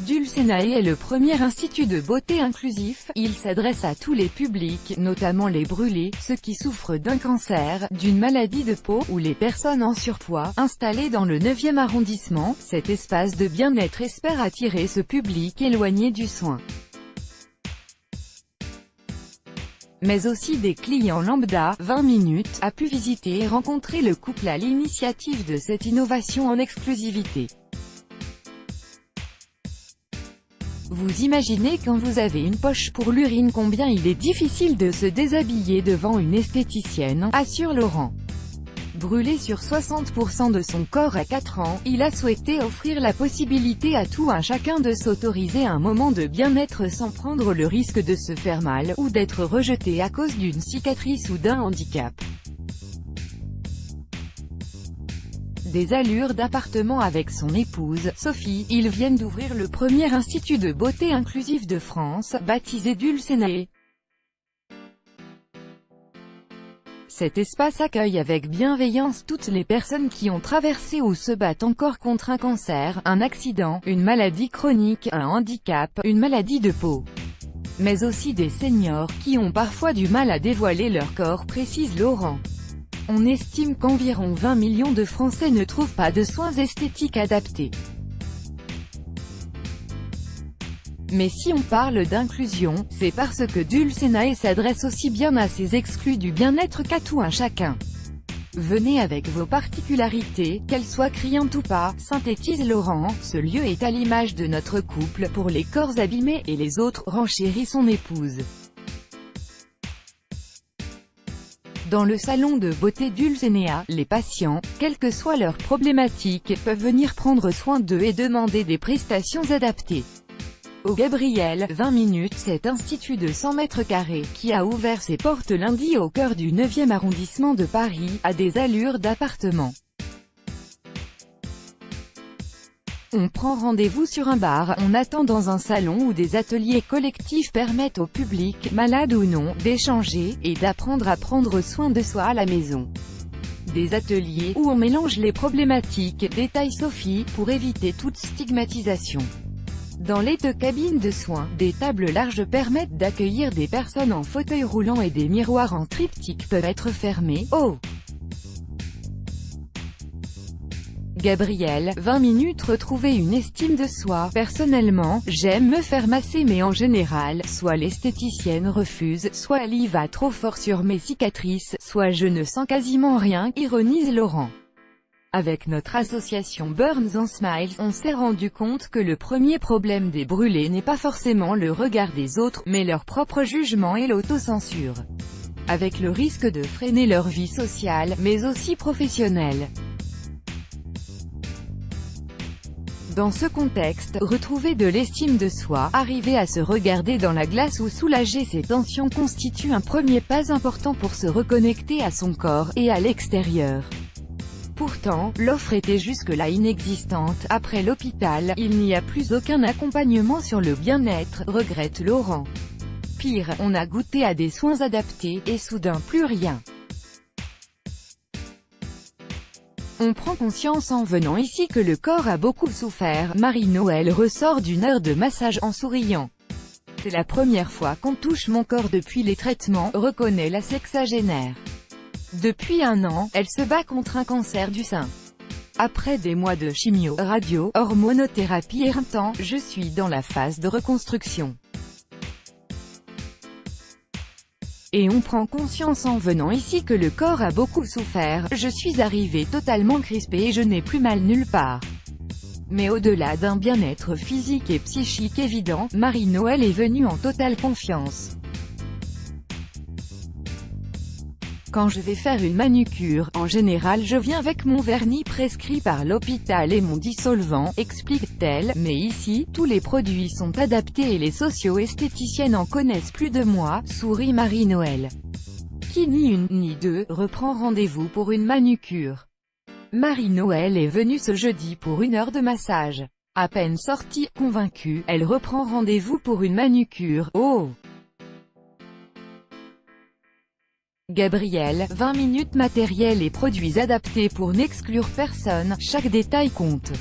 Dulcenae est le premier institut de beauté inclusif. Il s'adresse à tous les publics, notamment les brûlés, ceux qui souffrent d'un cancer, d'une maladie de peau, ou les personnes en surpoids. Installé dans le 9e arrondissement, cet espace de bien-être espère attirer ce public éloigné du soin, mais aussi des clients lambda. 20 minutes a pu visiter et rencontrer le couple à l'initiative de cette innovation en exclusivité. Vous imaginez quand vous avez une poche pour l'urine combien il est difficile de se déshabiller devant une esthéticienne, assure Laurent. Brûlé sur 60% de son corps à 4 ans, il a souhaité offrir la possibilité à tout un chacun de s'autoriser un moment de bien-être sans prendre le risque de se faire mal, ou d'être rejeté à cause d'une cicatrice ou d'un handicap. Des allures d'appartement avec son épouse, Sophie, ils viennent d'ouvrir le premier institut de beauté inclusif de France, baptisé Dulcenae. Cet espace accueille avec bienveillance toutes les personnes qui ont traversé ou se battent encore contre un cancer, un accident, une maladie chronique, un handicap, une maladie de peau. Mais aussi des seniors, qui ont parfois du mal à dévoiler leur corps, précise Laurent. On estime qu'environ 20 millions de Français ne trouvent pas de soins esthétiques adaptés. Mais si on parle d'inclusion, c'est parce que Dulcenae s'adresse aussi bien à ces exclus du bien-être qu'à tout un chacun. Venez avec vos particularités, qu'elles soient criantes ou pas, synthétise Laurent. Ce lieu est à l'image de notre couple, pour les corps abîmés et les autres, renchérit son épouse. Dans le salon de beauté Dulcenea, les patients, quelles que soient leurs problématiques, peuvent venir prendre soin d'eux et demander des prestations adaptées. Au Gabriel, 20 minutes, cet institut de 100 mètres carrés, qui a ouvert ses portes lundi au cœur du 9e arrondissement de Paris, a des allures d'appartement. On prend rendez-vous sur un bar, on attend dans un salon où des ateliers collectifs permettent au public, malade ou non, d'échanger, et d'apprendre à prendre soin de soi à la maison. Des ateliers où on mélange les problématiques, détaille Sophie, pour éviter toute stigmatisation. Dans les 2 cabines de soins, des tables larges permettent d'accueillir des personnes en fauteuil roulant et des miroirs en triptyque peuvent être fermés. Oh! Gabriel, 20 minutes retrouver une estime de soi. Personnellement, j'aime me faire masser mais en général, soit l'esthéticienne refuse, soit elle y va trop fort sur mes cicatrices, soit je ne sens quasiment rien, ironise Laurent. Avec notre association Burns and Smiles, on s'est rendu compte que le premier problème des brûlés n'est pas forcément le regard des autres, mais leur propre jugement et l'autocensure. Avec le risque de freiner leur vie sociale, mais aussi professionnelle. Dans ce contexte, retrouver de l'estime de soi, arriver à se regarder dans la glace ou soulager ses tensions constitue un premier pas important pour se reconnecter à son corps, et à l'extérieur. Pourtant, l'offre était jusque-là inexistante. Après l'hôpital, il n'y a plus aucun accompagnement sur le bien-être, regrette Laurent. Pire, on a goûté à des soins adaptés, et soudain plus rien. On prend conscience en venant ici que le corps a beaucoup souffert. Marie-Noël ressort d'une heure de massage en souriant. C'est la première fois qu'on touche mon corps depuis les traitements, reconnaît la sexagénaire. Depuis 1 an, elle se bat contre un cancer du sein. Après des mois de chimio, radio, hormonothérapie et un temps, je suis dans la phase de reconstruction. Et on prend conscience en venant ici que le corps a beaucoup souffert. Je suis arrivée totalement crispée et je n'ai plus mal nulle part. Mais au-delà d'un bien-être physique et psychique évident, Marie-Noël est venue en totale confiance. Quand je vais faire une manucure, en général je viens avec mon vernis prescrit par l'hôpital et mon dissolvant, explique-t-elle, mais ici, tous les produits sont adaptés et les socio-esthéticiennes en connaissent plus de moi, sourit Marie-Noël. Qui ni une, ni deux, reprend rendez-vous pour une manucure. Marie-Noël est venue ce jeudi pour 1 heure de massage. À peine sortie, convaincue, elle reprend rendez-vous pour une manucure. Oh! Gabriel, 20 minutes matériel et produits adaptés pour n'exclure personne, chaque détail compte.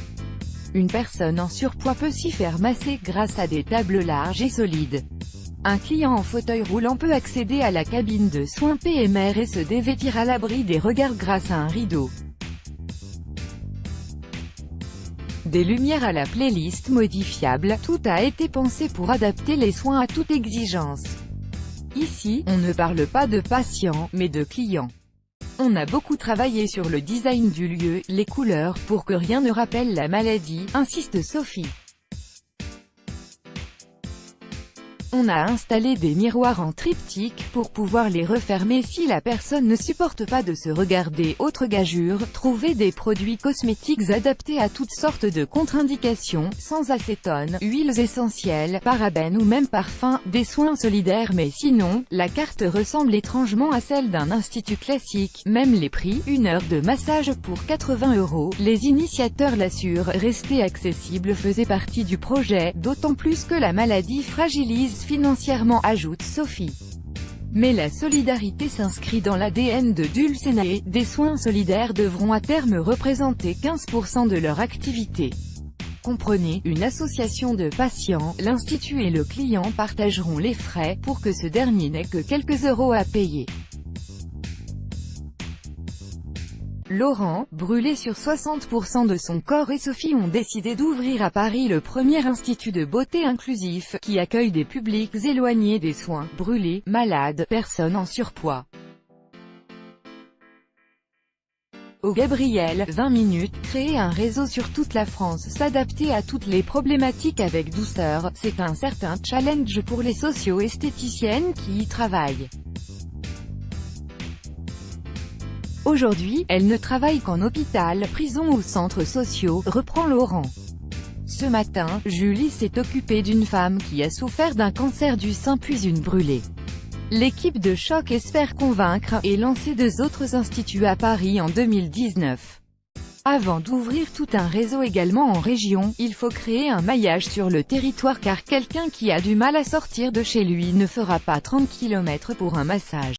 Une personne en surpoids peut s'y faire masser grâce à des tables larges et solides. Un client en fauteuil roulant peut accéder à la cabine de soins PMR et se dévêtir à l'abri des regards grâce à un rideau. Des lumières à la playlist modifiable, tout a été pensé pour adapter les soins à toute exigence. Ici, on ne parle pas de patients, mais de clients. On a beaucoup travaillé sur le design du lieu, les couleurs, pour que rien ne rappelle la maladie, insiste Sophie. On a installé des miroirs en triptyque, pour pouvoir les refermer si la personne ne supporte pas de se regarder. Autre gageure, trouver des produits cosmétiques adaptés à toutes sortes de contre-indications, sans acétone, huiles essentielles, parabènes ou même parfums, des soins solidaires. Mais sinon, la carte ressemble étrangement à celle d'un institut classique. Même les prix, 1 heure de massage pour 80 €, les initiateurs l'assurent, rester accessible faisait partie du projet, d'autant plus que la maladie fragilise financièrement, ajoute Sophie. Mais la solidarité s'inscrit dans l'ADN de Dulcenae. Des soins solidaires devront à terme représenter 15% de leur activité. Comprenez, une association de patients, l'institut et le client partageront les frais, pour que ce dernier n'ait que quelques euros à payer. Laurent, brûlé sur 60% de son corps, et Sophie ont décidé d'ouvrir à Paris le premier institut de beauté inclusif, qui accueille des publics éloignés des soins, brûlés, malades, personnes en surpoids. Au Gabriel, 20 minutes, créer un réseau sur toute la France, s'adapter à toutes les problématiques avec douceur, c'est un certain challenge pour les socio-esthéticiennes qui y travaillent. Aujourd'hui, elle ne travaille qu'en hôpital, prison ou centres sociaux, reprend Laurent. Ce matin, Julie s'est occupée d'une femme qui a souffert d'un cancer du sein puis une brûlée. L'équipe de Choc espère convaincre, et lancer 2 autres instituts à Paris en 2019. Avant d'ouvrir tout un réseau également en région, il faut créer un maillage sur le territoire car quelqu'un qui a du mal à sortir de chez lui ne fera pas 30 km pour un massage.